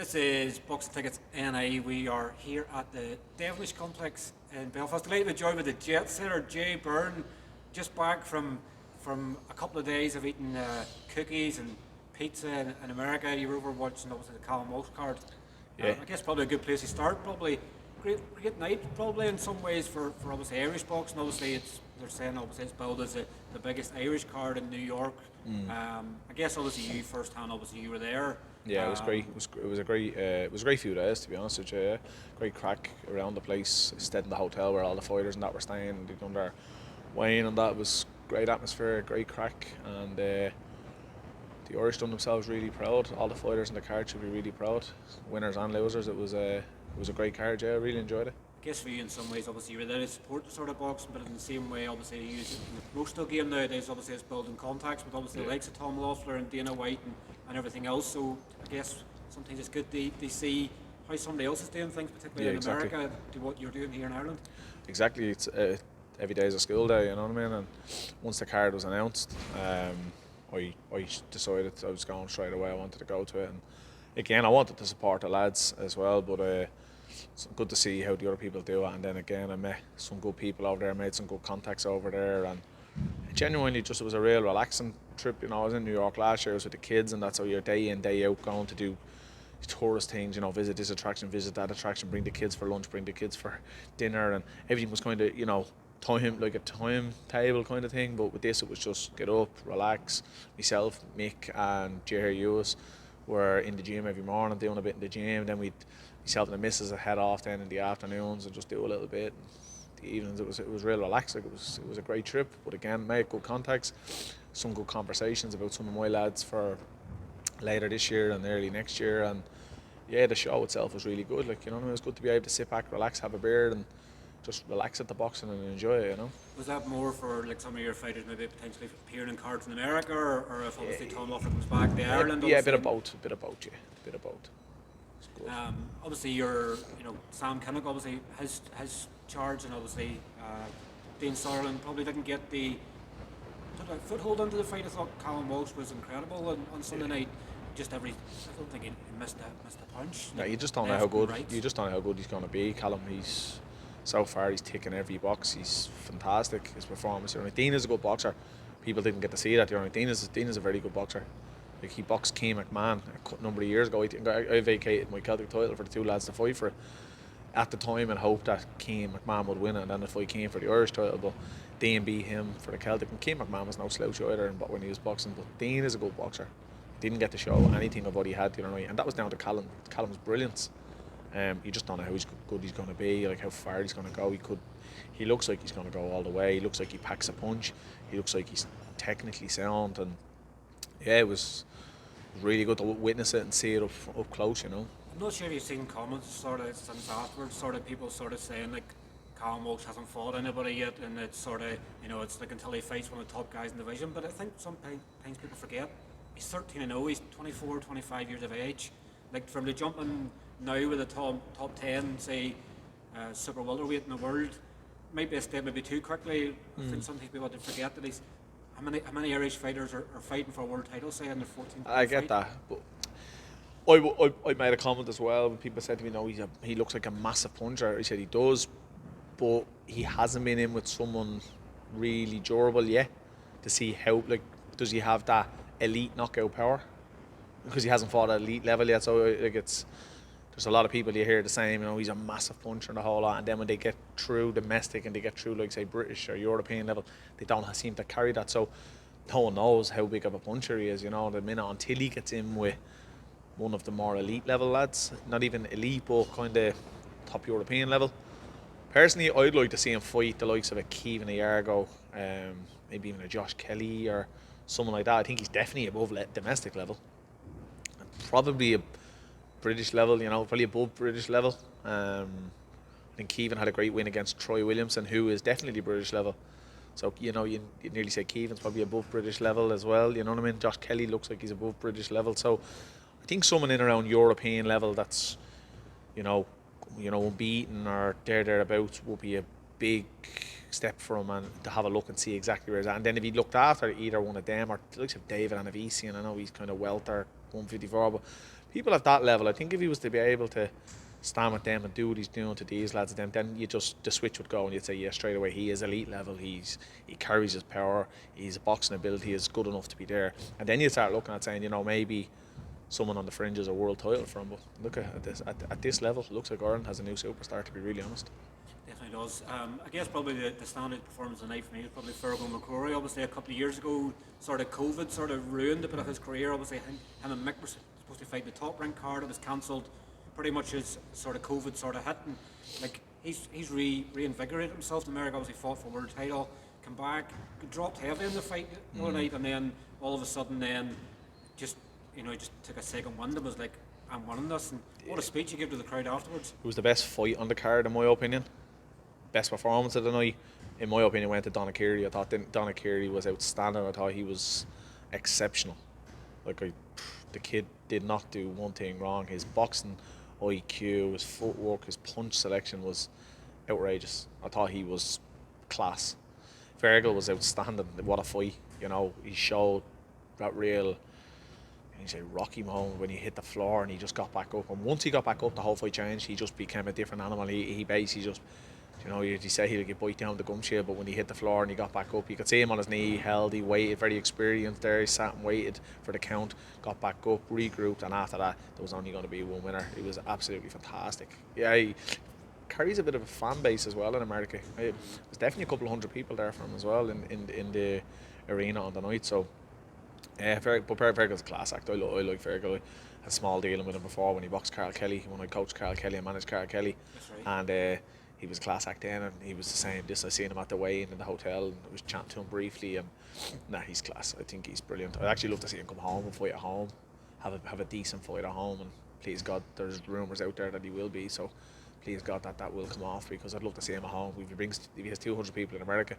This is Boxing Tickets NI. We are here at the Devonish Complex in Belfast. Delighted to join with the jet setter, Jay Byrne, just back from a couple of days of eating cookies and pizza in America. You were over watching obviously the callum walsh card. Yeah. I guess probably a good place to start. Probably great night, probably in some ways for obviously Irish boxing. Obviously they're saying obviously it's billed as the biggest Irish card in New York. I guess obviously you firsthand, obviously you were there. Yeah, it was great. It was a great few days, to be honest with you. Yeah. Great crack around the place. Stayed in the hotel where all the fighters and that were staying. They done their wine and that. It was great atmosphere, great crack, and the Irish done themselves really proud. All the fighters in the card should be really proud, winners and losers. It was a great card. Yeah, I really enjoyed it. I guess for you in some ways, obviously you were there to support the sort of boxing, but in the same way, obviously you use it in the most of the game nowadays. Obviously it's building contacts with obviously the likes of Tom Loeffler and Dana White and everything else. So I guess sometimes it's good to see how somebody else is doing things, particularly in America, to what you're doing here in Ireland. Exactly. It's every day is a school day, you know what I mean? And once the card was announced, I decided I was going straight away. I wanted to go to it, and again I wanted to support the lads as well, but it's good to see how the other people do it. And then again I met some good people over there, made some good contacts over there, and genuinely just it was a real relaxing trip. You know, I was in New York last year, I was with the kids, and that's how you're day in day out going to do tourist things, you know, visit this attraction, visit that attraction, bring the kids for lunch, bring the kids for dinner, and everything was kind of, you know, like a timetable kind of thing. But with this it was just get up, relax. Myself, Mick and Jerry Hughes were in the gym every morning doing a bit in the gym, then myself and the missus would head off then in the afternoons and just do a little bit. The evenings it was real relaxed. Like it was a great trip, but again made good contacts, some good conversations about some of my lads for later this year and early next year. And yeah, the show itself was really good. Like, you know, it was good to be able to sit back, relax, have a beer and just relax at the boxing and enjoy it, you know. Was that more for like some of your fighters maybe potentially appearing in cards in America, or if obviously Tom Loeffler comes back to Ireland? Yeah, a bit of both. Obviously Sam Kinnock obviously has charge, and obviously Dean Sutherland probably didn't get the foothold into the fight. I thought Callum Walsh was incredible on Sunday night. I don't think he missed a punch. No, you just don't know how good. You just don't know how good he's going to be. Callum, so far he's ticking every box. He's fantastic. His performance. Dean is a good boxer. People didn't get to see that. Dean is a very good boxer. Like, he boxed Keane McMahon a number of years ago. I vacated my Celtic title for the two lads to fight for it at the time and hoped that Keane McMahon would win it, and then the fight came for the Irish title. But Dean beat him for the Celtic, and Keane McMahon was no slouch either when he was boxing. But Dean is a good boxer. Didn't get to show anything of what he had, and that was down to Callum. Callum's brilliance. You just don't know how good he's going to be, like how far he's going to go. He looks like he's going to go all the way. He looks like he packs a punch. He looks like he's technically sound, and yeah, it was really good to witness it and see it up close. You know. I'm not sure if you've seen comments sort of since afterwards, sort of people sort of saying like Callum Walsh hasn't fought anybody yet, and it's sort of, it's like until he fights one of the top guys in the division. But I think sometimes people forget he's 13-0. He's 24, 25 years of age. Like, from the jumping now with the top 10, say, super welterweight in the world, might be a step maybe too quickly. I think sometimes people have to forget that he's how many Irish fighters are fighting for a world title, say, in their 14th I get fight? that, but I made a comment as well when people said to me, no, he looks like a massive puncher. I said he does, but he hasn't been in with someone really durable yet to see how, like, does he have that elite knockout power? Because he hasn't fought at elite level yet, so like there's a lot of people you hear the same, he's a massive puncher and the whole lot, and then when they get through domestic and they get through, like, say, British or European level, they don't seem to carry that. So no one knows how big of a puncher he is, the minute until he gets in with one of the more elite level lads, not even elite, but kind of top European level. Personally, I'd like to see him fight the likes of a Kevin Iargo, maybe even a Josh Kelly or someone like that. I think he's definitely above domestic level. Probably a British level, probably above British level. I think Kevin had a great win against Troy Williamson, who is definitely British level. So, you nearly say Kevin's probably above British level as well, you know what I mean? Josh Kelly looks like he's above British level. So I think someone in around European level that's, unbeaten or thereabouts will be a big step for him, and to have a look and see exactly where he's at. And then if he looked after either one of them, or the likes of David and Avician, I know he's kind of welter 154, but people at that level, I think if he was to be able to stand with them and do what he's doing to these lads, then you just the switch would go and you'd say, yeah, straight away he is elite level. He carries his power. His boxing ability is good enough to be there. And then you start looking at saying, maybe someone on the fringes a world title from. But look at this level, it looks like Ireland has a new superstar. To be really honest. Definitely does. I guess probably the standout performance of the night for me is probably feargal McCrory. Obviously, a couple of years ago, sort of COVID sort of ruined a bit of his career. Obviously, him and Mick were supposed to fight the top ranked card. It was cancelled. Pretty much as sort of COVID sort of hit, and like he's reinvigorated himself. America obviously fought for world title, come back, dropped heavy in the fight the other night, and then all of a sudden, then just just took a second wind and was like, I'm winning this. And what a speech he gave to the crowd afterwards. It was the best fight on the card, in my opinion. Best performance of the night, in my opinion, went to donagh Keary. I thought donagh Keary was outstanding. I thought he was exceptional. The kid did not do one thing wrong. His boxing IQ, his footwork, his punch selection was outrageous. I thought he was class. Feargal was outstanding. What a fight! He showed that real, Rocky moment when he hit the floor and he just got back up. And once he got back up, the whole fight changed. He just became a different animal. He basically just, he said he'd get bite down the gum shield, but when he hit the floor and he got back up, you could see him on his knee, held, he waited, very experienced there. He sat and waited for the count, got back up, regrouped, and after that, there was only going to be one winner. He was absolutely fantastic. Yeah, he carries a bit of a fan base as well in America. There's definitely a couple of hundred people there for him as well in the arena on the night. So, yeah, Feargal's a class act. I like Feargal. I had a small dealing with him before when he boxed Carl Kelly, when I coached Carl Kelly and managed Carl Kelly. That's right. And he was a class act then, and he was the same. I seen him at the weigh-in in the hotel, and I was chatting to him briefly, and he's class. I think he's brilliant. I'd actually love to see him come home and fight at home, have a decent fight at home, and please God, there's rumours out there that he will be, so please God that will come off, because I'd love to see him at home. If he has 200 people in America,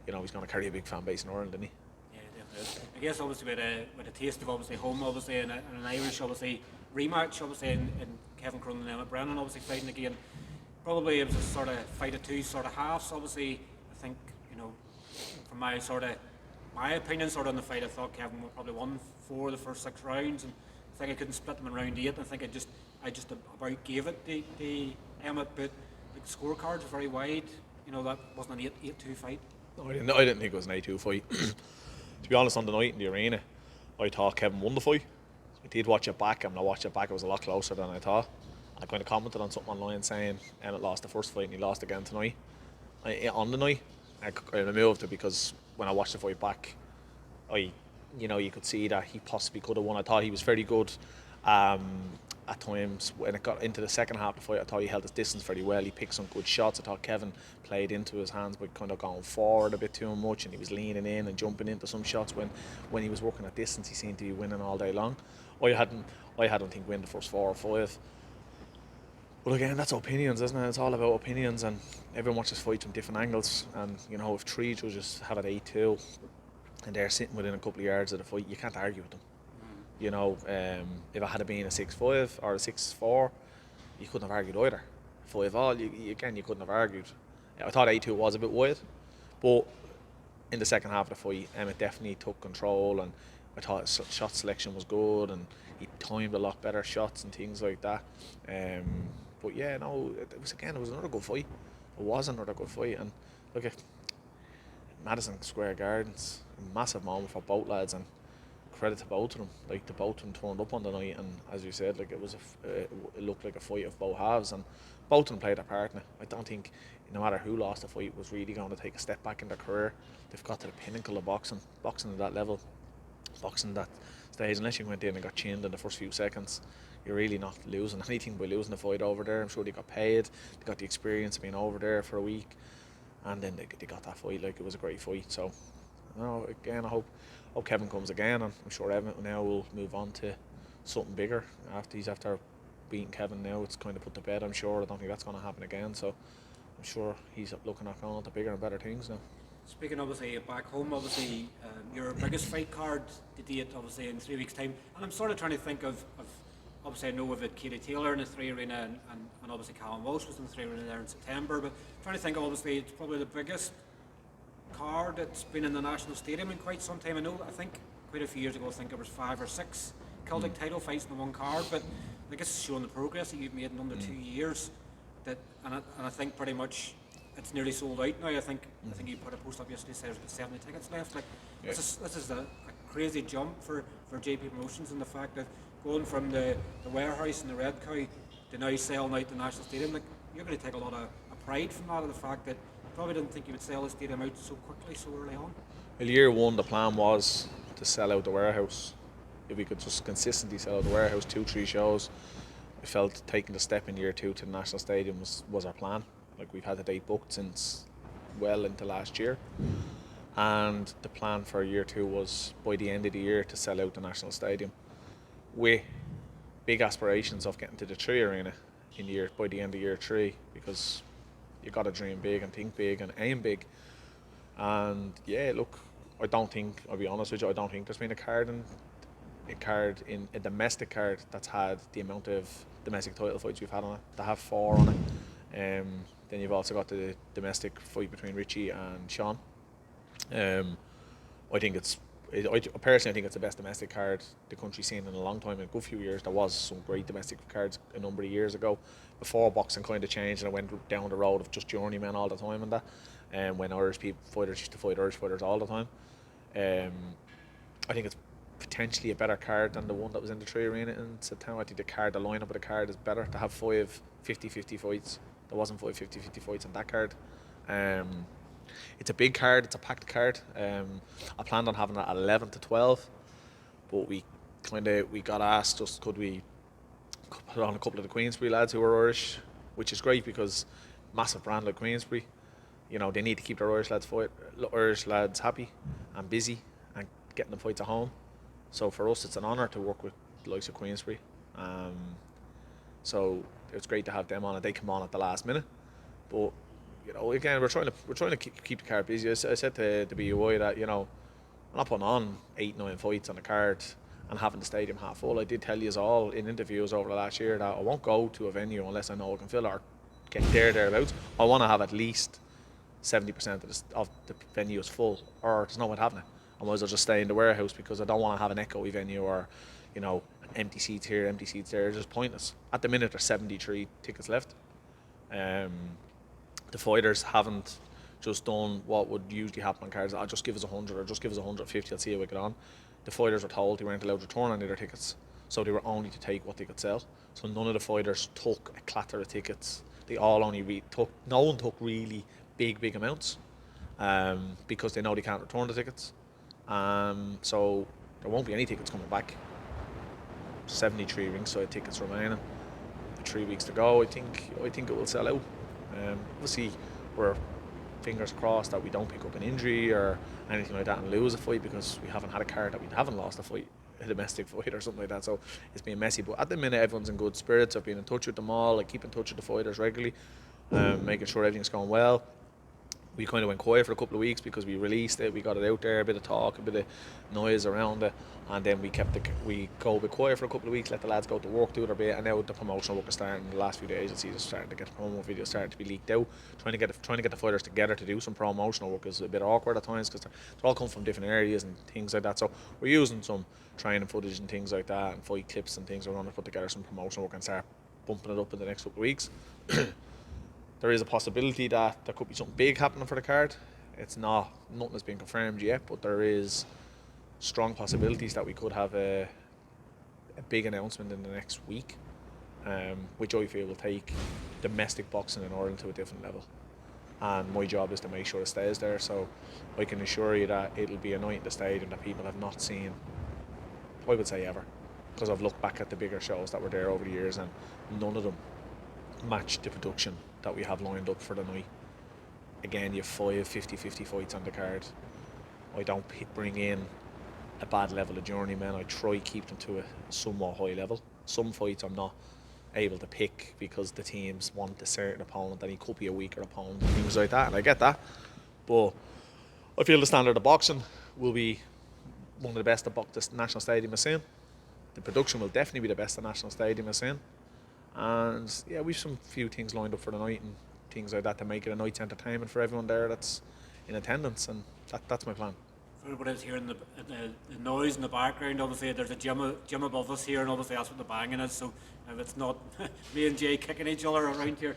he's going to carry a big fan base in Ireland, isn't he? Yeah, definitely. I guess obviously with a taste of obviously home, obviously, and an Irish obviously rematch, obviously in Kevin Cronin and Emmet Brennan obviously fighting again. Probably it was a sort of fight of two sort of halves. Obviously, I think from my opinion, sort of on the fight, I thought Kevin probably won 4 of the first 6 rounds, and I think I couldn't split them in round 8. I think I just about gave it the Emmet, but the scorecards are very wide. That wasn't an 8-2 fight. No, I didn't think it was an 8-2 fight. To be honest, on the night in the arena, I thought Kevin won the fight. I did watch it back, and when I watched it back, it was a lot closer than I thought. I kind of commented on something online saying Emmet lost the first fight and he lost again tonight. On the night, I removed it because when I watched the fight back, you could see that he possibly could have won. I thought he was very good at times. When it got into the second half of the fight, I thought he held his distance very well. He picked some good shots. I thought Kevin played into his hands by kind of going forward a bit too much, and he was leaning in and jumping into some shots. When he was working at distance, he seemed to be winning all day long. I hadn't think win the first 4 or 5. But again, that's opinions, isn't it? It's all about opinions, and everyone watches fights from different angles. And if 3 judges have it 8-2 and they're sitting within a couple of yards of the fight, you can't argue with them. If it had been a 6-5 or a 6-4, you couldn't have argued either. 5-all, you couldn't have argued. I thought 8-2 was a bit wide, but in the second half of the fight, Emmet definitely took control, and I thought his shot selection was good, and he timed a lot better shots and things like that. But yeah, no, it was another good fight. It was another good fight, and look at Madison Square Gardens, a massive moment for both lads, and credit to both of them. The both of them turned up on the night, and as you said, it looked like a fight of both halves, and both of them played their part in it. I don't think, no matter who lost the fight, was really going to take a step back in their career. They've got to the pinnacle of boxing at that level, boxing that stage. Unless you went in and got chinned in the first few seconds, you're really not losing anything by losing the fight over there. I'm sure they got paid, they got the experience of being over there for a week, and then they got that fight. It was a great fight. So, again, I hope Kevin comes again, and I'm sure Evan now will move on to something bigger after beating Kevin now. It's kind of put to bed, I'm sure. I don't think that's going to happen again. So I'm sure he's looking at going on to bigger and better things now. Speaking obviously back home, obviously your biggest fight card to date, obviously in 3 weeks' time, and I'm sort of trying to think of obviously I know of it, Katie Taylor in the 3 arena, and obviously Callum Walsh was in the 3 arena there in September, but trying to think, obviously it's probably the biggest card that's been in the National Stadium in quite some time. I think quite a few years ago, I think it was 5 or 6 Celtic title fights in the one card, but I guess it's showing the progress that you've made in under 2 years. And I think pretty much it's nearly sold out now. I think you put a post up yesterday saying there's about 70 tickets left. Like this is a crazy jump for JP Promotions, and the fact that going from the warehouse and the Red Cow to now selling out the National Stadium, like you're going to take a lot of pride from that, of the fact that you probably didn't think you would sell the stadium out so quickly, so early on. Well, year one, the plan was to sell out the warehouse. If we could just consistently sell out the warehouse, 2-3 shows, I felt taking the step in year two to the National Stadium was our plan. Like, we've had the date booked since well into last year, and the plan for year two was by the end of the year to sell out the National Stadium, with big aspirations of getting to the 3 Arena by the end of year 3, because you got to dream big and think big and aim big. And yeah, look, I'll be honest with you, I don't think there's been a domestic card that's had the amount of domestic title fights we've had on it. They have 4 on it. Then you've also got the domestic fight between Richie and Cian. I personally think it's the best domestic card the country's seen in a long time. In a good few years, there was some great domestic cards a number of years ago, before boxing kind of changed and it went down the road of just journeymen all the time and that. When Irish fighters used to fight Irish fighters all the time. I think it's potentially a better card than the one that was in the 3 Arena in September. I think the lineup of the card is better. To have 5 50-50 fights, there wasn't 5 50-50 fights on that card. It's a big card, it's a packed card. I planned on having it at 11 to 12, but we got asked just could we put on a couple of the Queensbury lads who are Irish, which is great because massive brand like Queensbury, you know, they need to keep their Irish lads happy and busy and getting them fights at home. So for us, it's an honour to work with the likes of Queensbury. So it's great to have them on it. They come on at the last minute, but you know, again, we're trying to keep the card busy. I said to the BUI that, you know, I'm not putting on 8-9 fights on the card and having the stadium half full. I did tell you all in interviews over the last year that I won't go to a venue unless I know I can fill or get thereabouts. I want to have at least 70% of the venue is full, or there's no one having it. I might as well just stay in the warehouse, because I don't want to have an echoey venue or, you know, empty seats here, empty seats there. It's just pointless. At the minute, there's 73 tickets left. The fighters haven't just done what would usually happen on cards. I'll just give us 100 or just give us 150. I'll see how we get on. The fighters were told they weren't allowed to return any of their tickets, so they were only to take what they could sell. So none of the fighters took a clatter of tickets. They all only took. No one took really big amounts, because they know they can't return the tickets. So there won't be any tickets coming back. 73 ringside tickets remaining. 3 weeks to go. I think it will sell out. Obviously, we're fingers crossed that we don't pick up an injury or anything like that and lose a fight, because we haven't had a card that we haven't lost a fight, a domestic fight or something like that. So it's been messy, but at the minute everyone's in good spirits. I've been in touch with them all. I keep in touch with the fighters regularly, making sure everything's going well. We kind of went quiet for a couple of weeks because we released it, we got it out there, a bit of talk, a bit of noise around it, and then we go a bit quiet for a couple of weeks, let the lads go to work, do their bit, and now the promotional work is starting. The last few days, you'll see just starting to get the promo videos starting to be leaked out. Trying to get the fighters together to do some promotional work is a bit awkward at times, because they're all come from different areas and things like that. So we're using some training footage and things like that, and fight clips and things. We're going to put together some promotional work and start bumping it up in the next couple of weeks. There is a possibility that there could be something big happening for the card. Nothing has been confirmed yet, but there is strong possibilities that we could have a big announcement in the next week, which I feel will take domestic boxing in Ireland to a different level. And my job is to make sure it stays there, so I can assure you that it'll be a night in the stadium that people have not seen, I would say, ever. Because I've looked back at the bigger shows that were there over the years, and none of them match the production that we have lined up for the night. Again, you have 5 50-50 fights on the card. I don't bring in a bad level of journeymen. I try keep them to a somewhat high level. Some fights I'm not able to pick because the teams want a certain opponent and he could be a weaker opponent and things like that, and I get that, but I feel the standard of boxing will be one of the best the National Stadium has seen. The production will definitely be the best the National Stadium has seen. And yeah, we've some few things lined up for the night and things like that to make it a night's entertainment for everyone there that's in attendance, and that's my plan. for everybody's hearing the noise in the background, obviously there's a gym above us here, and obviously that's what the banging is. So if it's not me and Jay kicking each other around here.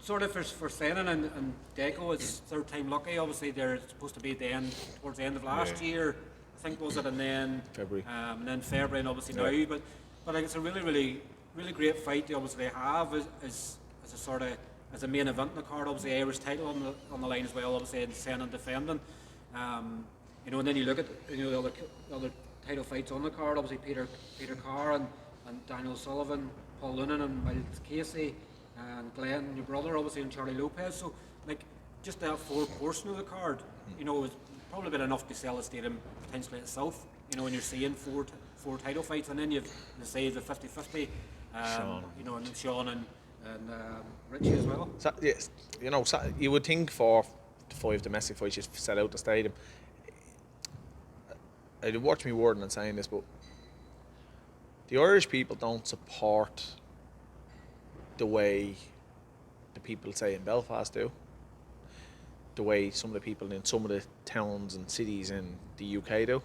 Sort of for Senan and Deco, it's third time lucky. Obviously, they're supposed to be towards the end of last year, I think was it, and then February. And then February, and obviously now. But like, it's a really great fight they obviously have as a sort of as a main event in the card. Obviously, Irish title on the line as well. Obviously, and Senan defending. You know, and then you look at the other title fights on the card. Obviously, Peter Carr and Daniel Sullivan, Paul Loonam and Myles Casey. And Glen, your brother, obviously, and Charly Lopez. So, like, just that fourth portion of the card, you know, is probably been enough to sell the stadium potentially itself. You know, when you're seeing four title fights, and then you've say the 50-50, you know, and Sean and Richie as well. So, yes, you know, you would think for the 5 domestic fights you set out the stadium. I'd watch me wording and saying this, but the Irish people don't support the way the people say in Belfast do, the way some of the people in some of the towns and cities in the UK do,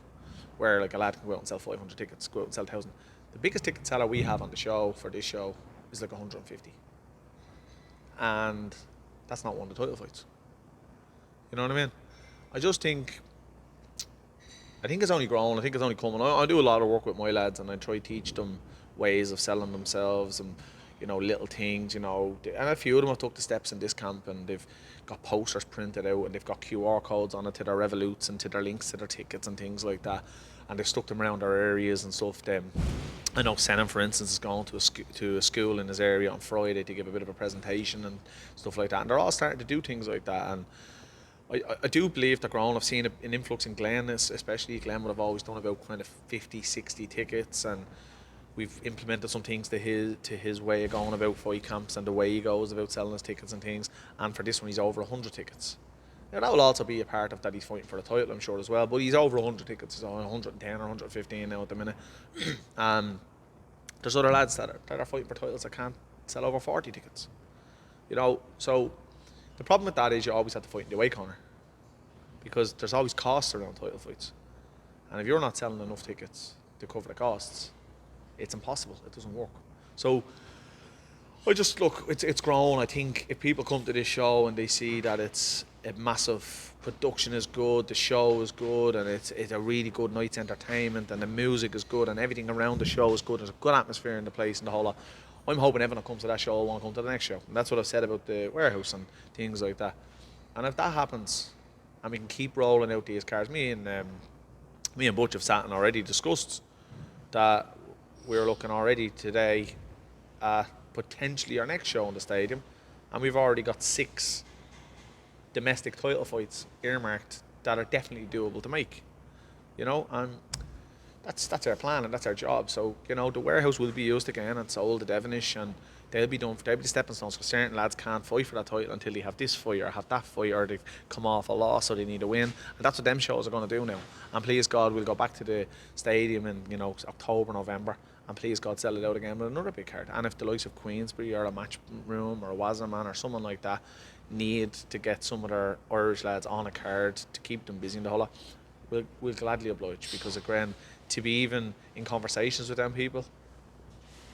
where like a lad can go out and sell 500 tickets, go out and sell 1,000. The biggest ticket seller we have on the show for this show is like 150, and that's not one of the title fights. You know what I mean? I think it's only grown. I think it's only coming. I do a lot of work with my lads, and I try to teach them ways of selling themselves and, you know, little things, you know, and a few of them have took the steps in this camp, and they've got posters printed out, and they've got QR codes on it to their Revoluts and to their links to their tickets and things like that, and they've stuck them around their areas and stuff. I know Senan, for instance, is going to a school in his area on Friday to give a bit of a presentation and stuff like that, and they're all starting to do things like that. And I do believe they're growing. I've seen an influx in Glen, especially Glen would have always done about kind of 50, 60 tickets, and we've implemented some things to his way of going about fight camps and the way he goes about selling his tickets and things. And for this one, he's over 100 tickets. Now, that will also be a part of that. He's fighting for the title, I'm sure, as well. But he's over 100 tickets. He's on 110 or 115 now at the minute. There's other lads that are fighting for titles that can't sell over 40 tickets. You know, so the problem with that is you always have to fight in the away corner, because there's always costs around title fights. And if you're not selling enough tickets to cover the costs, it's impossible. It doesn't work. So I just look, it's grown. I think if people come to this show and they see that it's a massive production is good, the show is good, and it's a really good night's entertainment, and the music is good, and everything around the show is good. There's a good atmosphere in the place and the whole lot. I'm hoping everyone that comes to that show will want to come to the next show. And that's what I've said about the warehouse and things like that. And if that happens, and we can keep rolling out these cars, me and Butch have sat and already discussed that we're looking already today at potentially our next show in the stadium, and we've already got 6 domestic title fights earmarked that are definitely doable to make. You know, and that's our plan and that's our job. So, you know, the warehouse will be used again and sold to Devonish, and they'll be the stepping stones, because certain lads can't fight for that title until they have this fight or have that fight, or they've come off a loss, so they need a win. And that's what them shows are going to do now. And please God, we'll go back to the stadium in, you know, October, November, and please God, sell it out again with another big card. And if the likes of Queensbury or a Match Room or a Wasserman or someone like that need to get some of their Irish lads on a card to keep them busy in the whole lot, we'll gladly oblige, because again, to be even in conversations with them people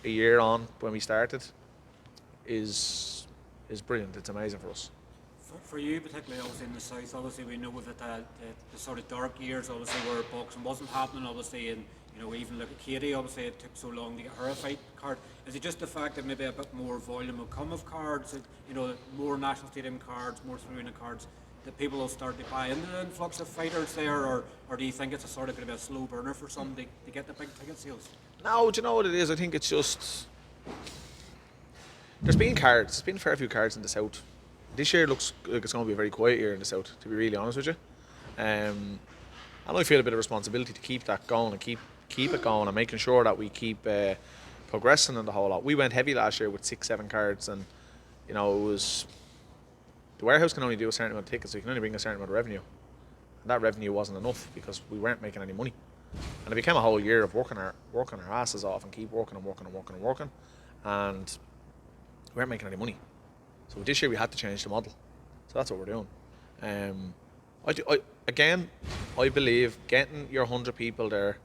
a year on when we started is brilliant. It's amazing for us. For you, particularly obviously in the south, obviously we know that the sort of dark years, obviously, where boxing wasn't happening, obviously, and you know, even look at Keary, obviously it took so long to get her a fight card. Is it just the fact that maybe a bit more volume will come of cards, that, you know, more national stadium cards, more arena cards, that people will start to buy into the influx of fighters there, or do you think it's a sort of going to be a slow burner for some to get the big ticket sales? No, do you know what it is? I think it's just, there's been cards. There's been a fair few cards in the south. This year looks like it's going to be a very quiet year in the south, to be really honest with you. And I feel a bit of responsibility to keep that going and keep it going and making sure that we keep progressing in the whole lot. We went heavy last year with 6-7 cards, and you know, it was, the warehouse can only do a certain amount of tickets, so you can only bring a certain amount of revenue. And that revenue wasn't enough because we weren't making any money. And it became a whole year of working our asses off and keep working, and we weren't making any money. So this year we had to change the model. So that's what we're doing. And I believe getting your 100 people there,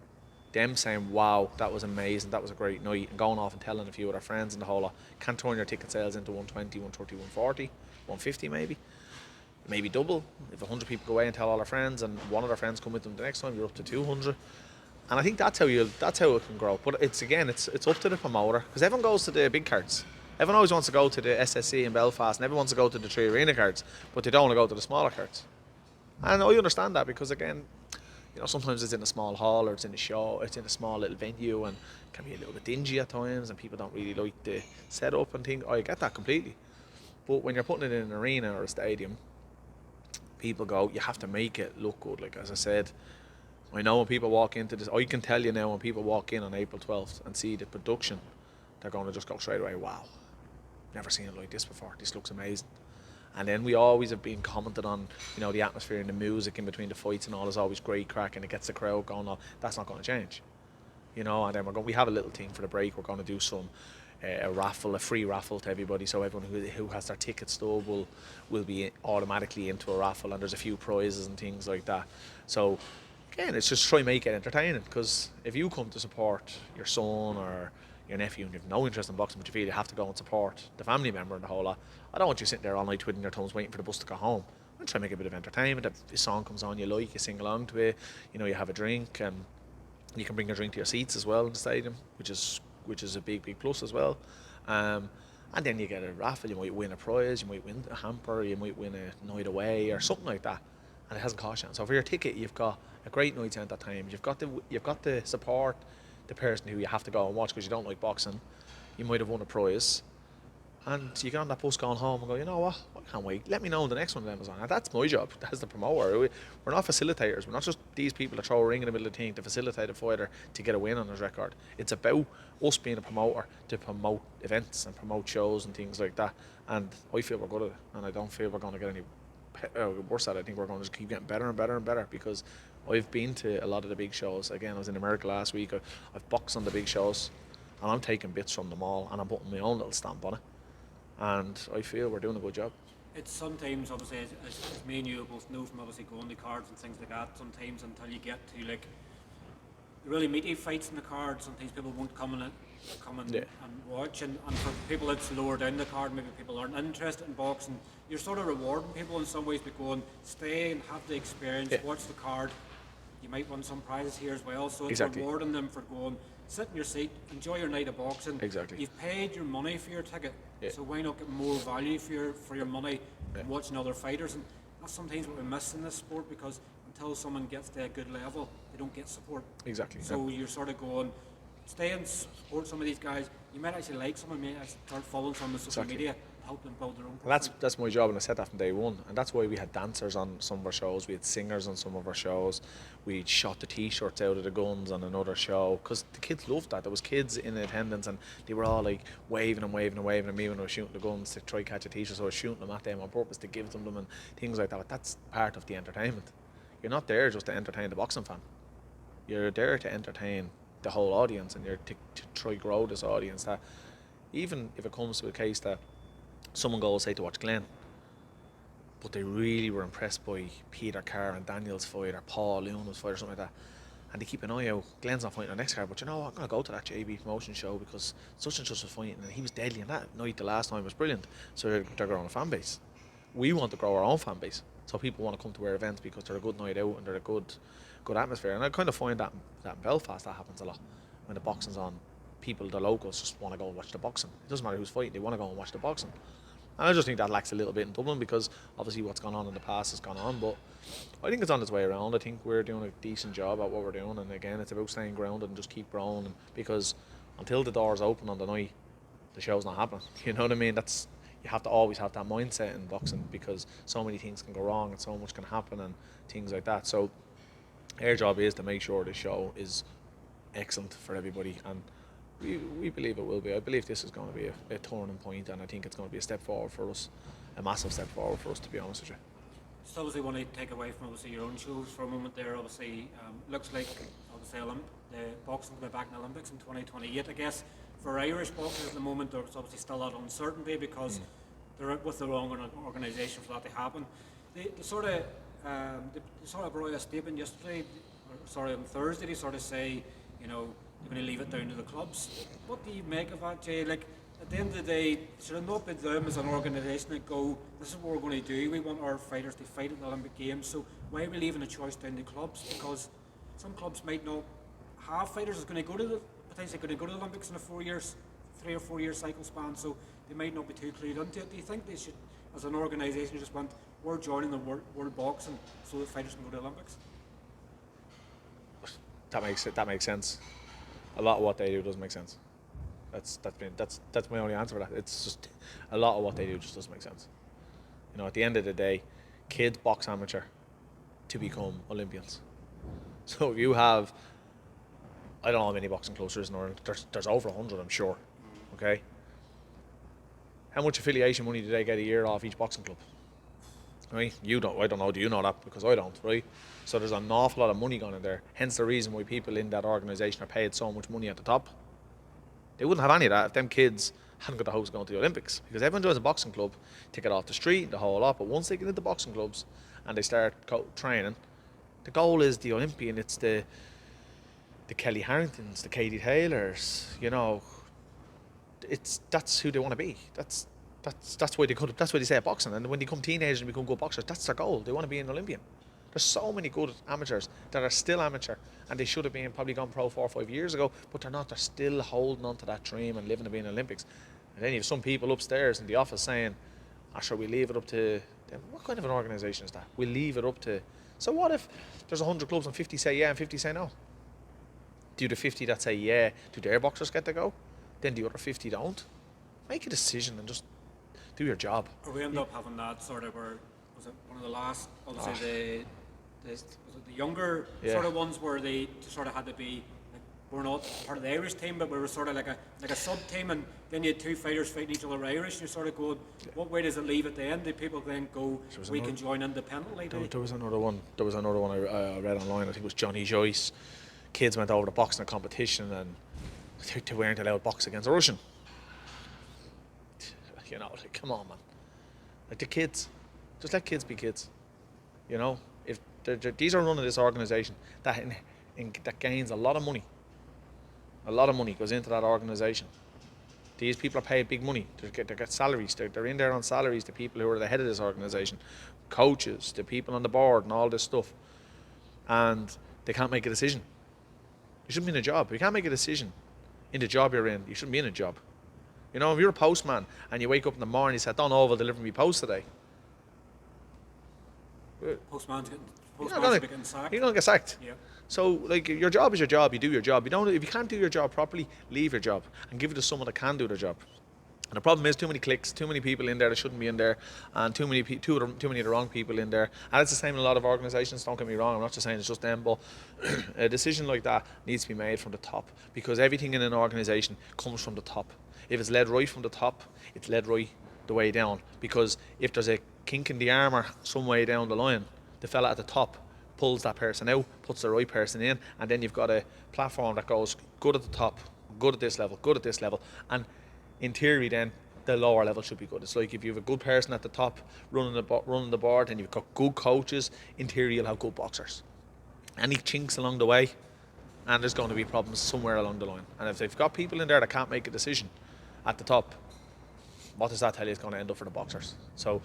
them saying, wow, that was amazing, that was a great night, and going off and telling a few of their friends and the whole lot, can turn your ticket sales into 120, 130, 140, 150 maybe double. If 100 people go away and tell all their friends, and one of their friends come with them the next time, you're up to 200. And I think that's how it can grow. But it's up to the promoter, because everyone goes to the big cards. Everyone always wants to go to the SSC in Belfast, and everyone wants to go to the 3 Arena cards, but they don't want to go to the smaller cards. And I understand that, because again, sometimes it's in a small hall, or it's in a show, it's in a small little venue, and it can be a little bit dingy at times, and people don't really like the setup and things. I get that completely. But when you're putting it in an arena or a stadium, people go, you have to make it look good. Like, as I said, I know when people walk into this, I can tell you now, when people walk in on April 12th and see the production, they're going to just go straight away, wow, never seen it like this before, this looks amazing. And then we always have been commented on, the atmosphere and the music in between the fights and all is always great crack, and it gets the crowd going on. That's not going to change, and then we have a little thing for the break. We're going to do some a free raffle to everybody, so everyone who has their ticket stub will be automatically into a raffle, and there's a few prizes and things like that. So again, it's just try and make it entertaining, because if you come to support your son or your nephew and you have no interest in boxing, but you feel you have to go and support the family member and the whole lot, I don't want you sitting there all night twiddling your thumbs waiting for the bus to go home. I'm trying to make a bit of entertainment. If a song comes on you like, you sing along to it, you have a drink, and you can bring your drink to your seats as well in the stadium, which is a big plus as well. And then you get a raffle, you might win a prize, you might win a hamper, you might win a night away or something like that, and it hasn't cost you. So for your ticket, you've got a great night's entertainment. You've got to support the person who you have to go and watch because you don't like boxing. You might have won a prize, and you get on that bus going home and go, you know what, I can't wait, let me know when the next one of them is on. And that's my job as the promoter. We're not facilitators. We're not just these people that throw a ring in the middle of the thing to facilitate a fighter to get a win on his record. It's about us being a promoter to promote events and promote shows and things like that. And I feel we're good at it, and I don't feel we're going to get any worse at it. I think we're going to just keep getting better and better and better, because I've been to a lot of the big shows. Again, I was in America last week. I've boxed on the big shows, and I'm taking bits from them all, and I'm putting my own little stamp on it. And I feel we're doing a good job. It's sometimes, obviously, as me and you both know from obviously going to cards and things like that, sometimes until you get to like the really meaty fights in the card, sometimes people won't come and watch. And for people that's lower down the card, maybe people aren't interested in boxing, you're sort of rewarding people in some ways by going, stay and have the experience, watch the card. You might win some prizes here as well. So it's rewarding them for going, sit in your seat, enjoy your night of boxing. Exactly. You've paid your money for your ticket, so why not get more value for your money and watching other fighters? And that's sometimes what we miss in this sport, because until someone gets to a good level, they don't get support. Exactly. So you're sort of going, stay and support some of these guys. You might actually like someone, you might actually start following some on social media, help them build their own. And that's my job, and I said that from day one. And that's why we had dancers on some of our shows, we had singers on some of our shows, we shot the t-shirts out of the guns on another show, because the kids loved that. There was kids in attendance, and they were all like waving and waving and waving at me when I was shooting the guns to try catch a t-shirt. So I was shooting them at them on purpose to give them and things like that. But that's part of the entertainment. You're not there just to entertain the boxing fan. You're there to entertain the whole audience, and you're to try grow this audience. That even if it comes to a case that someone goes, say, to watch Glen, but they really were impressed by Peter Carr and Daniel's fight, or Paul Loonam's fight, or something like that, and they keep an eye out, Glen's not fighting the next card, but I'm going to go to that JB promotion show because such and such was fighting and he was deadly, and that night the last time was brilliant. So they're growing a fan base. We want to grow our own fan base, so people want to come to our events because they're a good night out and they're a good atmosphere. And I kind of find that in Belfast that happens a lot. When the boxing's on, people, the locals, just want to go and watch the boxing. It doesn't matter who's fighting, they want to go and watch the boxing. And I just think that lacks a little bit in Dublin, because obviously what's gone on in the past has gone on, but I think it's on its way around. I think we're doing a decent job at what we're doing, and again, it's about staying grounded and just keep growing, and because until the doors open on the night, the show's not happening. You know what I mean? You have to always have that mindset in boxing, because so many things can go wrong and so much can happen and things like that. So our job is to make sure the show is excellent for everybody, and we believe it will be. I believe this is going to be a turning point, and I think it's going to be a step forward for us, a massive step forward for us, to be honest with you. Just obviously want to take away from obviously your own shows for a moment there. Obviously, looks like obviously the boxing will be back in the Olympics in 2028. I guess for Irish boxers at the moment, there's obviously still a lot of uncertainty because they're with the wrong organisation for that to happen. The sort of they sort of brought a statement yesterday, or sorry, on Thursday. They sort of say, you know, they're going to leave it down to the clubs. What do you make of that, Jay? Like, at the end of the day, should it not be them as an organisation that go, this is what we're going to do, we want our fighters to fight at the Olympic Games, so why are we leaving the choice down to clubs? Because some clubs might not have fighters that's going to go to the, potentially going to go to the Olympics in a 3 or 4 year cycle span, so they might not be too clued into it. Do you think they should, as an organisation, just want, we're joining the world boxing so that fighters can go to the Olympics? That makes sense. A lot of what they do doesn't make sense. That's my only answer for that. It's just a lot of what they do just doesn't make sense. You know, at the end of the day, kids box amateur to become Olympians. So if you have, I don't know how many boxing clubs there is in Ireland. There's over 100, I'm sure. Okay. How much affiliation money do they get a year off each boxing club? Right? You don't. I don't know. Do you know that? Because I don't. Right. So there's an awful lot of money gone in there. Hence the reason why people in that organisation are paid so much money at the top. They wouldn't have any of that if them kids hadn't got the hopes of going to the Olympics. Because everyone joins a boxing club to get off the street, the whole lot. But once they get into boxing clubs and they start training, the goal is the Olympian. It's the Kelly Harringtons, the Katie Taylors. You know, that's who they want to be. That's why they could. That's why they say boxing. And when they become teenagers and become good boxers, that's their goal. They want to be an Olympian. There's so many good amateurs that are still amateur, and they should have been probably gone pro 4 or 5 years ago, but they're not. They're still holding on to that dream and living to be in the Olympics. And then you have some people upstairs in the office saying, "Shall we leave it up to them?" What kind of an organisation is that? We leave it up to. So what if there's 100 clubs and 50 say yeah and 50 say no? Do the 50 that say yeah, do their boxers get to go? Then the other 50 don't. Make a decision and just do your job. Or we end up having that sort of, where was it one of the last, obviously was it the younger sort of ones where they sort of had to be, like, we're not part of the Irish team, but we were sort of like a sub team, and then you had two fighters fighting each other Irish, and you're sort of going, what way does it leave at the end? Do people then go, we can join independently? There was another one. I read online. I think it was Johnny Joyce. Kids went over to boxing a competition and they weren't allowed to box against a Russian. You know, like, come on, man. Like, the kids, just let kids be kids. You know, if these are running this organisation that gains a lot of money. A lot of money goes into that organisation. These people are paid big money. They get salaries. They're in there on salaries. The people who are the head of this organisation, coaches, the people on the board, and all this stuff. And they can't make a decision. You shouldn't be in a job. If you can't make a decision in the job you're in, you shouldn't be in a job. You know, if you're a postman and you wake up in the morning and you say, Donagh will deliver me post today. Postman's You're getting sacked. going to get sacked. Yeah. So, like, your job is your job. You do your job. If you can't do your job properly, leave your job and give it to someone that can do their job. And the problem is too many clicks, too many people in there that shouldn't be in there, and too many of the wrong people in there. And it's the same in a lot of organisations. Don't get me wrong. I'm not just saying it's just them, but a decision like that needs to be made from the top, because everything in an organisation comes from the top. If it's led right from the top, it's led right the way down. Because if there's a kink in the armour some way down the line, the fella at the top pulls that person out, puts the right person in, and then you've got a platform that goes good at the top, good at this level, good at this level. And in theory, then the lower level should be good. It's like if you have a good person at the top running the board, and you've got good coaches, in theory you'll have good boxers. Any chinks along the way, and there's going to be problems somewhere along the line. And if they've got people in there that can't make a decision at the top, what does that tell you is going to end up for the boxers? So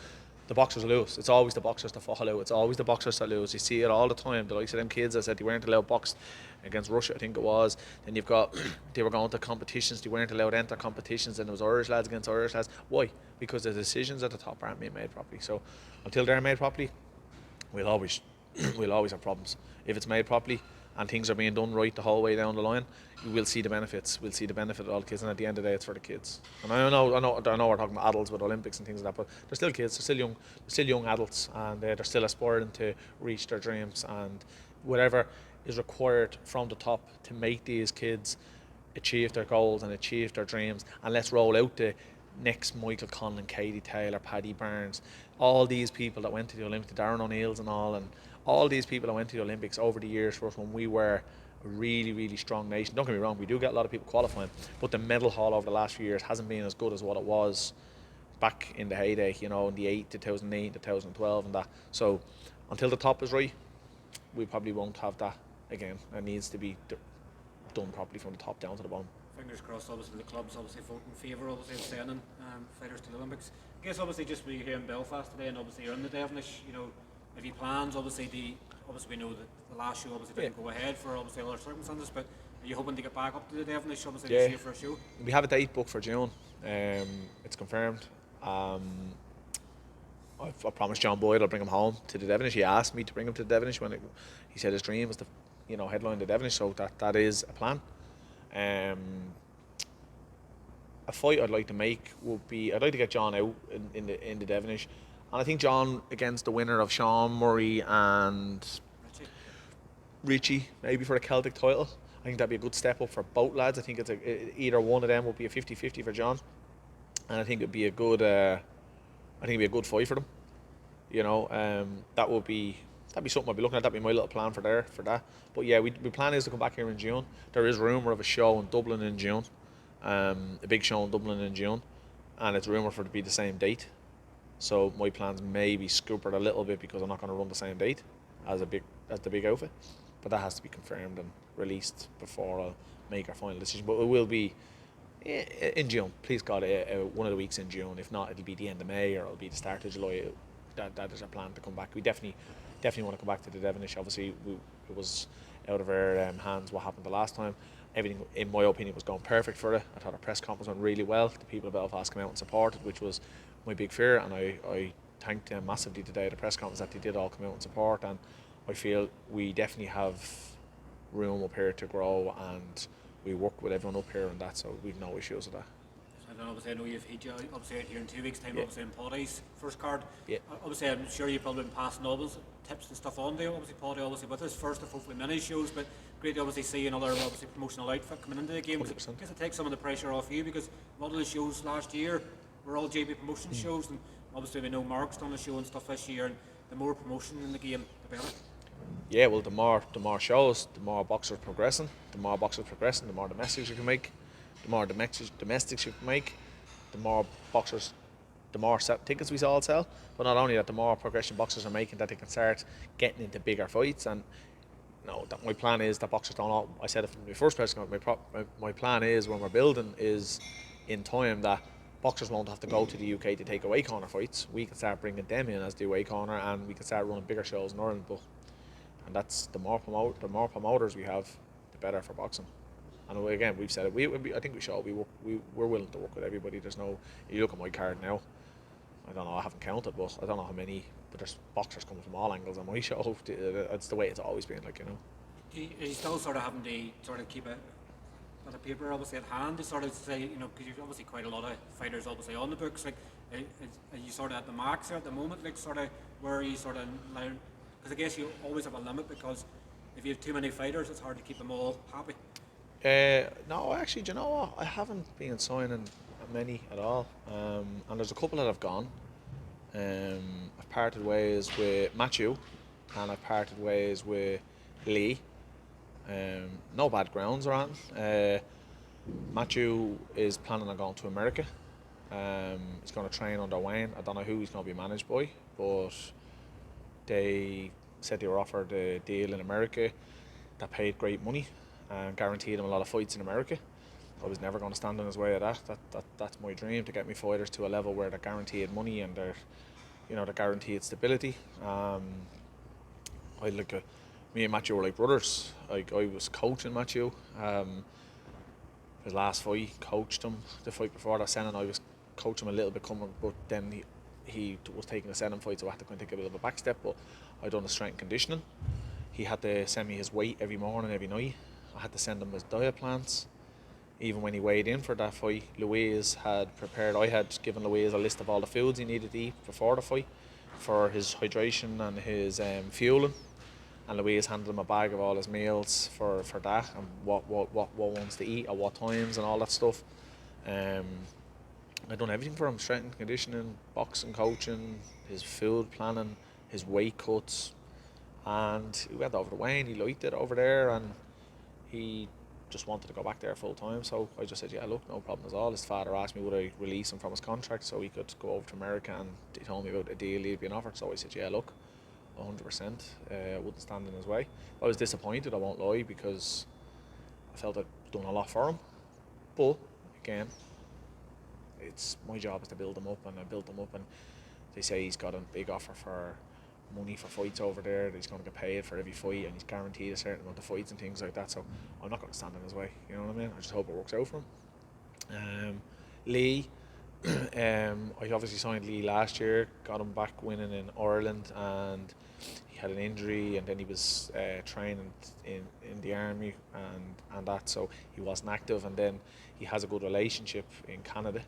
the boxers lose. It's always the boxers that fall out. It's always the boxers that lose. You see it all the time. The likes of them kids that said they weren't allowed box against Russia, I think it was. Then you've got, they were going to competitions, they weren't allowed to enter competitions, and there was Irish lads against Irish lads. Why? Because the decisions at the top aren't being made properly. So until they're made properly, we'll always have problems. If it's made properly and things are being done right the whole way down the line, we'll see the benefits. We'll see the benefit of all the kids, and at the end of the day, it's for the kids. And I know we're talking about adults with Olympics and things like that, but they're still kids. They're still young adults, and they're still aspiring to reach their dreams, and whatever is required from the top to make these kids achieve their goals and achieve their dreams. And let's roll out the next Michael Conlon, Katie Taylor, Paddy Byrne, all these people that went to the Olympics, Darren O'Neill's and all these people that went to the Olympics over the years for us when we were a really, really strong nation. Don't get me wrong, we do get a lot of people qualifying, but the medal haul over the last few years hasn't been as good as what it was back in the heyday, in the 2008, 2012 and that. So until the top is right, we probably won't have that again. It needs to be done properly from the top down to the bottom. Fingers crossed, obviously the club's obviously vote in favour, obviously of sending fighters to the Olympics. I guess obviously just we're here in Belfast today, and obviously you're in the Devonish, have you plans? Obviously we know that the last show obviously didn't go ahead for obviously other circumstances, but are you hoping to get back up to the Devonish obviously this year for a show? We have a date booked for June. It's confirmed. I promised John Boyd I'll bring him home to the Devonish. He asked me to bring him to the Devonish when he said his dream was to headline the Devonish, so that is a plan. A fight I'd like to make would be, I'd like to get John out in the Devonish, and I think John against the winner of Sean Murray and Richie, maybe for the Celtic title. I think that'd be a good step up for both lads. I think either one of them would be a 50-50 for John, and I think it'd be a good fight for them. That'd be something I'd be looking at. That'd be my little plan for that. But yeah, we plan is to come back here in June. There is rumour of a show in Dublin in June, a big show in Dublin in June, and it's rumoured for it to be the same date. So my plans may be scuppered a little bit because I'm not going to run the same date as the big outfit, but that has to be confirmed and released before I'll make our final decision. But it will be in June. Please God, one of the weeks in June. If not, it'll be the end of May or it'll be the start of July. That is our plan to come back. We definitely want to come back to the Devonish. Obviously, it was out of our hands what happened the last time. Everything, in my opinion, was going perfect for it. I thought our press conference went really well. The people of Belfast came out and supported, which was my big fear, and I thanked them massively today at the press conference that they did all come out and support. And I feel we definitely have room up here to grow, and we work with everyone up here on that, so we've no issues with that. And obviously I know you've obviously out here in 2 weeks' time, obviously in Podge's first card. Yeah. Obviously I'm sure you've probably been passing all those tips and stuff on to obviously Podge obviously with his first of hopefully many shows, but great to obviously see another obviously promotional outfit coming into the game. 100%. I guess it takes some of the pressure off you because a lot of the shows last year were all JB promotion shows, and obviously we know Mark's done a show and stuff this year, and the more promotion in the game the better. Yeah, well, the more shows, the more boxers progressing. The more domestics you can make. The more domestics you can make. The more boxers, the more tickets we all sell. But not only that, the more progression boxers are making, that they can start getting into bigger fights. And my plan is that boxers don't all. I said it from my first press conference. My plan is when we're building is in time that boxers won't have to go to the UK to take away corner fights. We can start bringing them in as the away corner, and we can start running bigger shows in Ireland. And that's the more promoters we have, the better for boxing. And again, we've said it. I think we should. We're willing to work with everybody. There's no. You look at my card now. I don't know. I haven't counted, but I don't know how many. But there's boxers coming from all angles on my show. It's the way it's always been. Are you still sort of having to sort of keep a bit of paper obviously at hand to sort of say, because you've obviously quite a lot of fighters obviously on the books. Are you sort of at the max here at the moment? Sort of where are you sort of now? Because I guess you always have a limit, because if you have too many fighters, it's hard to keep them all happy. No, actually, do you know what? I haven't been signing many at all, and there's a couple that have gone. I've parted ways with Matthew, and I've parted ways with Lee. No bad grounds around. Matthew is planning on going to America. He's going to train under Wayne. I don't know who he's going to be managed by, but they said they were offered a deal in America that paid great money and guaranteed him a lot of fights in America. I was never going to stand in his way of that. That's my dream, to get me fighters to a level where they're guaranteed money and they're guaranteed stability. Me and Matthew were like brothers. I was coaching Matthew. His last fight, coached him. The fight before that, senan, I was coaching him a little bit coming, but then he was taking a senan fight, so I had to kind of take a bit of a back step. But I done the strength and conditioning. He had to send me his weight every morning, every night. I had to send him his diet plans. Even when he weighed in for that fight, I had given Louise a list of all the foods he needed to eat before the fight for his hydration and his fueling. And Louise handed him a bag of all his meals for that, and what wants to eat at what times and all that stuff. I've done everything for him: strength and conditioning, boxing, coaching, his food planning, his weight cuts. And he went over to Wayne. He liked it over there, and he just wanted to go back there full time. So I just said, yeah, look, no problem at all. His father asked me would I release him from his contract so he could go over to America, and he told me about a deal he'd been offered. So I said, yeah, look, 100%, wouldn't stand in his way. I was disappointed, I won't lie, because I felt I'd done a lot for him. But again, it's my job is to build him up, and I built him up. And they say he's got a big offer for money for fights over there, that he's going to get paid for every fight, and he's guaranteed a certain amount of fights and things like that. So I'm not going to stand in his way, you know what I mean? I just hope it works out for him. Lee, I obviously signed Lee last year, got him back winning in Ireland, and he had an injury, and then he was training in the army and that, so he wasn't active. And then he has a good relationship in Canada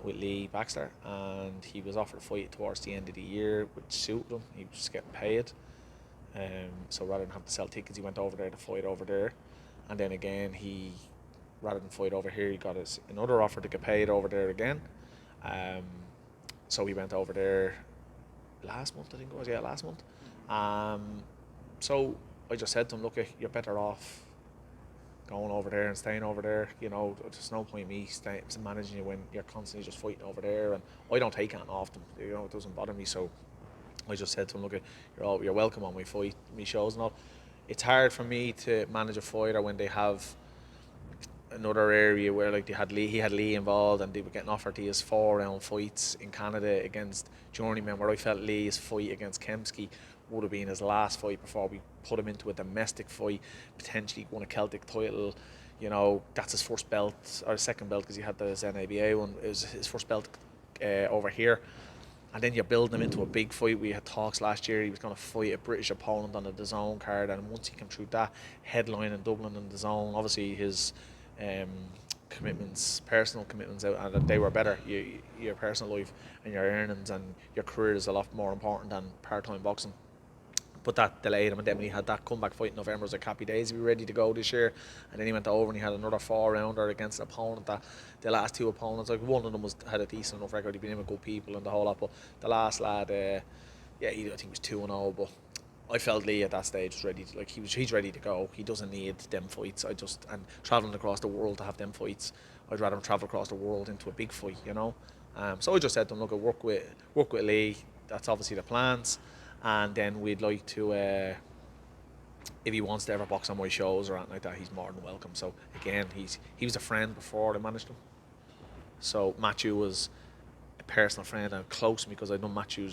with Lee Baxter, and he was offered a fight towards the end of the year, which suited him. He was getting paid, so rather than have to sell tickets, he went over there to fight over there. And then again, rather than fight over here, he got another offer to get paid over there again. So he went over there last month, I think it was, last month. So I just said to him, look, you're better off going over there and staying over there. You know, there's no point me managing you when you're constantly just fighting over there. And I don't take it off them, you know, it doesn't bother me. So I just said to him, look, you're welcome on my shows and all. It's hard for me to manage a fighter when they have another area where, like, he had Lee involved, and they were getting offered these 4-round fights in Canada against journeymen, where I felt Lee's fight against Kemsky would have been his last fight before we put him into a domestic fight, potentially won a Celtic title. You know, that's his first belt, or second belt, because he had the NABA one. It was his first belt over here. And then you're building him into a big fight. We had talks last year, he was going to fight a British opponent on the DAZN card, and once he came through that headline in Dublin in DAZN, obviously his personal commitments out, and they were better. Your personal life and your earnings and your career is a lot more important than part-time boxing. But that delayed him, and then when he had that comeback fight in November, it was like happy days, he'd be ready to go this year. And then he went over and he had another 4-rounder against an opponent that the last two opponents, like one of them had a decent enough record, he'd been in with good people and the whole lot, but the last lad, I think he was 2-0, but I felt Lee at that stage was ready to, like, he's ready to go. He doesn't need them fights. And travelling across the world to have them fights, I'd rather him travel across the world into a big fight, you know. So I just said to him, look, I'll work with Lee. That's obviously the plans. And then we'd like to, if he wants to ever box on my shows or anything like that, he's more than welcome. So again, he was a friend before I managed him. So Matthew was a personal friend and close to me, because I know Matthew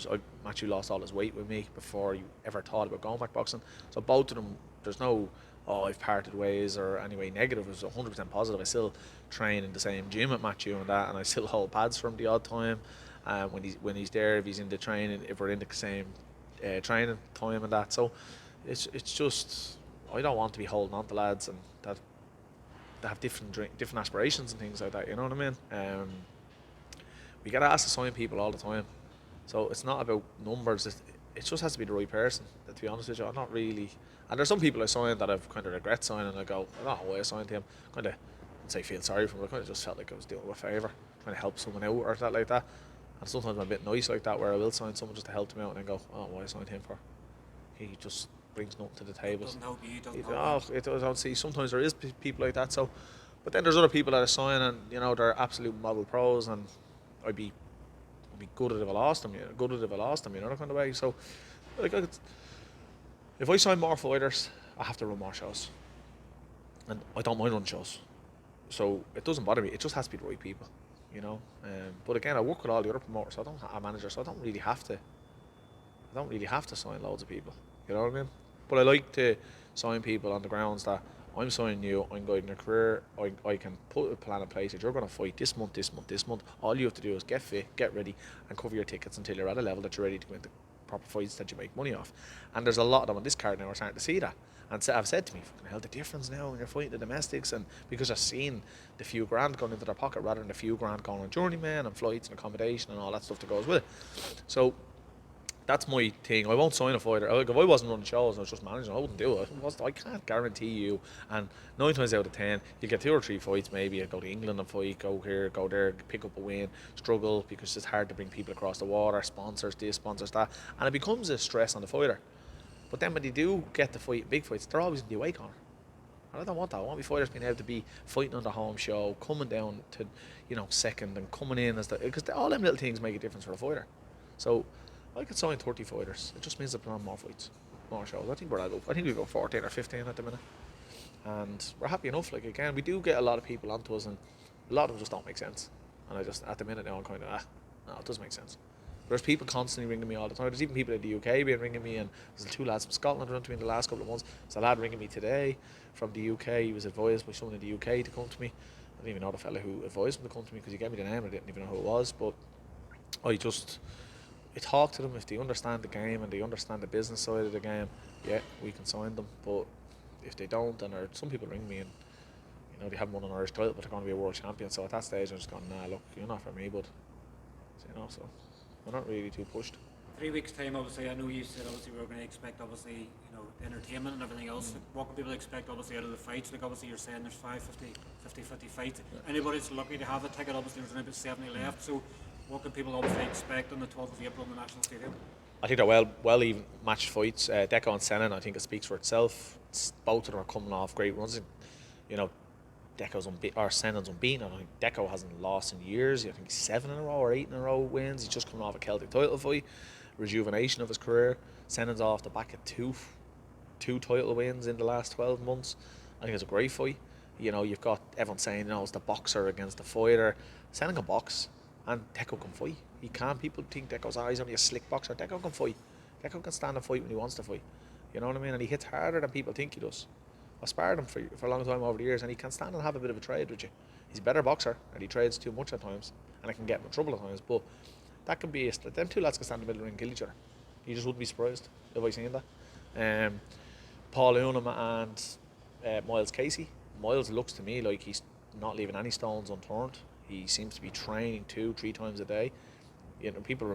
lost all his weight with me before he ever thought about going back boxing. So both of them, there's no, I've parted ways or any way negative. It was 100% positive. I still train in the same gym at Matthew and that, and I still hold pads for him the odd time. When he's there, if he's in the training, if we're in the same training time and that. So it's just, I don't want to be holding on to lads and that have different aspirations and things like that, you know what I mean? We get asked to sign people all the time, so it's not about numbers. It just has to be the right person. To be honest with you, I'm not really. And there's some people I signed that I've kind of regret signing, and I go, I don't know why I signed him. Kind of, I'd say feel sorry for him. I kind of just felt like I was doing him a favour, trying to help someone out or that like that. And sometimes I'm a bit nice like that, where I will sign someone just to help them out, and then go, oh, why I signed him for? He just brings nothing to the table. Doesn't help you, doesn't help it does. I see sometimes there is people like that. So, but then there's other people that I sign, and you know, they're absolute model pros, and I'd be good at if I lost them. Good at if I lost them, you know, that kind of way. So, like, if I sign more fighters, I have to run more shows, and I don't mind running shows. So it doesn't bother me. It just has to be the right people, you know. But again, I work with all the other promoters. So I don't have a manager, so I don't really have to sign loads of people. You know what I mean? But I like to sign people on the grounds that I'm signing you, I'm guiding your career, I can put a plan in place that you're going to fight this month. All you have to do is get fit, get ready, and cover your tickets until you're at a level that you're ready to go into proper fights that you make money off. And there's a lot of them on this card now are starting to see that. And so I've said to me, fucking hell, the difference now when you're fighting the domestics, and because I've seen the few grand going into their pocket rather than the few grand going on journeymen and flights and accommodation and all that stuff that goes with it. So that's my thing. I won't sign a fighter. Like, if I wasn't running shows and I was just managing, I wouldn't do it. I can't guarantee you. And 9 times out of 10, you get 2 or 3 fights. Maybe you go to England and fight, go here, go there, pick up a win, struggle because it's hard to bring people across the water, sponsors this, sponsors that, and it becomes a stress on the fighter. But then when they do get to fight big fights, they're always in the away corner. And I don't want that. I want my fighters being able to be fighting on the home show, coming down to, second, and coming in as because all them little things make a difference for a fighter. So I could sign 30 fighters. It just means they're putting on more fights, more shows. I think we're at I think we've got 14 or 15 at the minute, and we're happy enough. Like, again, we do get a lot of people onto us, and a lot of them just don't make sense. And I just, at the minute now, I'm kind of no, it doesn't make sense. There's people constantly ringing me all the time. There's even people in the UK being ringing me, and there's 2 lads from Scotland run to me in the last couple of months. There's a lad ringing me today from the UK. He was advised by someone in the UK to come to me. I didn't even know the fella who advised him to come to me because he gave me the name. I didn't even know who it was. But I talk to them. If they understand the game and they understand the business side of the game, yeah, we can sign them. But if they don't, and some people ring me and they haven't won an Irish title, but they're going to be a world champion. So at that stage, I'm just going, nah, look, you're not for me. But so we're not really too pushed. 3 weeks time, obviously, I know you said obviously we were going to expect obviously entertainment and everything else. What can people expect obviously out of the fights? Like, obviously you're saying there's 50 fights. Anybody that's lucky to have a ticket, obviously there's only about 70 left. So what can people obviously expect on the 12th of April in the National Stadium? I think they're well even matched fights. Declan and Senan, I think it speaks for itself. Both of them are coming off great runs. Senan's unbeaten. I think Deco hasn't lost in years. I think he's 7 in a row or 8 in a row wins. He's just coming off a Celtic title fight, rejuvenation of his career. Senan's off the back of two title wins in the last 12 months. I think it's a great fight. You've got everyone saying, it's the boxer against the fighter. Senan can box, and Deco can fight. He can. People think Deco's he's only a slick boxer. Deco can fight. Deco can stand and fight when he wants to fight. You know what I mean? And he hits harder than people think he does. I sparred him for a long time over the years, and he can stand and have a bit of a trade with you. He's a better boxer, and he trades too much at times, and it can get him in trouble at times. But that can be them 2 lads can stand in the middle of the ring and kill each other. You just wouldn't be surprised if I seen that. Paul Loonam and Myles Casey. Myles looks to me like he's not leaving any stones unturned. He seems to be training 2-3 times a day. People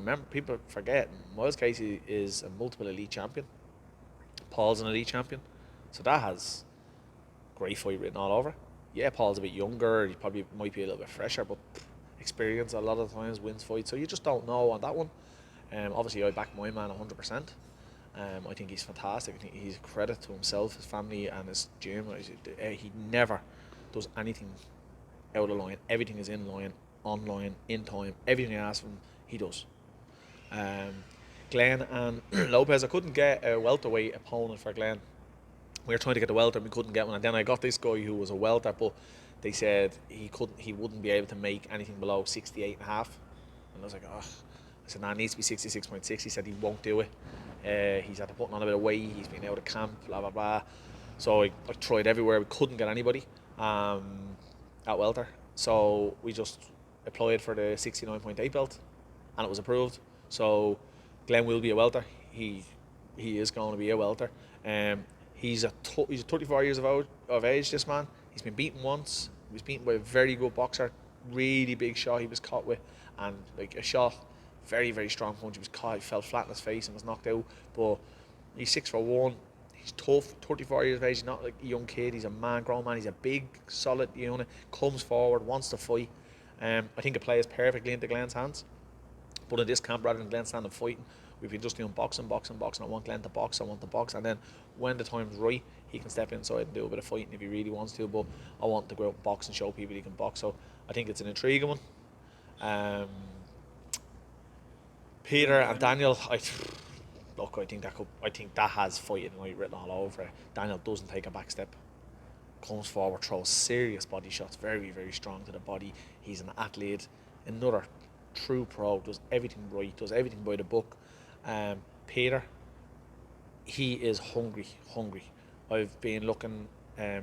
forget Myles Casey is a multiple elite champion. Paul's an elite champion, so that has great fight written all over. Yeah, Paul's a bit younger. He probably might be a little bit fresher, but experience a lot of the times wins fights. So you just don't know on that one. Obviously, I back my man 100%. I think he's fantastic. I think he's a credit to himself, his family, and his gym. He never does anything out of line. Everything is in line, on line, in time. Everything you ask him, he does. Glen and Lopez, I couldn't get a welterweight opponent for Glen. We were trying to get a welter and we couldn't get one, and then I got this guy who was a welter, but they said he wouldn't be able to make anything below 68.5, and I was like, I said, nah, it needs to be 66.6. He said he won't do it. He's had to put on a bit of weight, he's been out of camp, blah blah blah. So I tried everywhere, we couldn't get anybody at welter, so we just applied for the 69.8 belt, and it was approved. So Glen will be a welter. He is going to be a welter. He's 34 years of age, this man. He's been beaten once. He was beaten by a very good boxer. Really big shot he was caught with. And like a shot, very, very strong punch. He was caught, he fell flat in his face and was knocked out. But he's 6'1". He's tough, 34 years of age. He's not like a young kid. He's a man, grown man. He's a big, solid unit. Comes forward, wants to fight. I think it plays perfectly into Glen's hands. But in this camp, rather than Glen standing fighting, we've been just doing boxing. I want Glen to box, and then when the time's right, he can step inside and do a bit of fighting if he really wants to. But I want to go out and box and show people he can box. So I think it's an intriguing one. Peter and Daniel, I think that has fighting night written all over it. Daniel doesn't take a back step, comes forward, throws serious body shots, very, very strong to the body. He's an athlete, another true pro, does everything right, does everything by the book. Peter, he is hungry. I've been looking after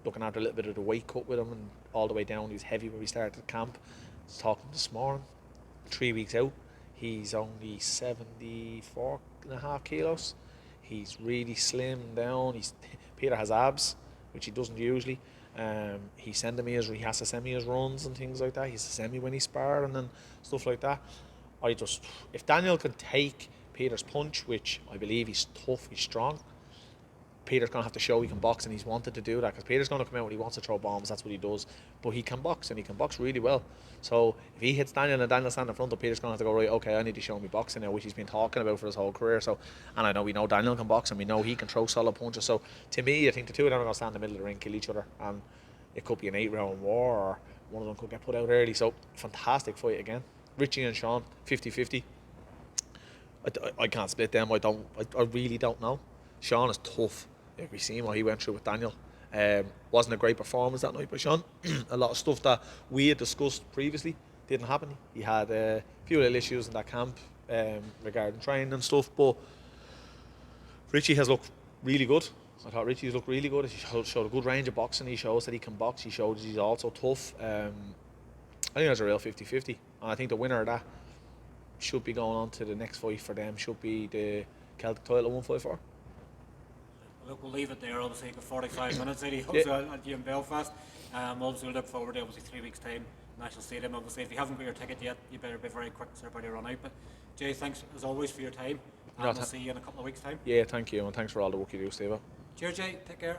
a little bit of the weight cut with him, and all the way down. He was heavy when we started camp. I was talking this morning. 3 weeks out, he's only 74.5 kilos. He's really slim down. Peter has abs, which he doesn't usually. He has to send me his runs and things like that. He has to send me when he sparring and stuff like that. If Daniel can take Peter's punch, which I believe he's tough, he's strong, Peter's going to have to show he can box, and he's wanted to do that because Peter's going to come out when he wants to throw bombs. That's what he does. But he can box, and he can box really well. So if he hits Daniel and Daniel's standing in front of Peter's going to have to go, right, okay, I need to show me boxing now, which he's been talking about for his whole career. So, and I know we know Daniel can box, and we know he can throw solid punches. So to me, I think the two of them are going to stand in the middle of the ring, kill each other, and it could be an 8-round war, or one of them could get put out early. So fantastic fight again. Richie and Sean, 50-50. I can't split them. I really don't know. Sean is tough. We've seen what he went through with Daniel. Wasn't a great performance that night by Sean. A lot of stuff that we had discussed previously didn't happen. He had a few little issues in that camp regarding training and stuff, but Richie has looked really good. I thought Richie's looked really good. He showed a good range of boxing. He shows that he can box. He showed that he's also tough. I think that's a real 50-50. And I think the winner of that should be going on to the next fight for them. Should be the Celtic title 154. Look, we'll leave it there. Obviously, you've got 45 minutes at you in Belfast. Obviously, we'll look forward to 3 weeks' time, National Stadium. Obviously, if you haven't got your ticket yet, you better be very quick so everybody run out. But Jay, thanks as always for your time. And we'll see you in a couple of weeks' time. Yeah, thank you, and thanks for all the work you do, Steve. Cheers, Jay. Take care.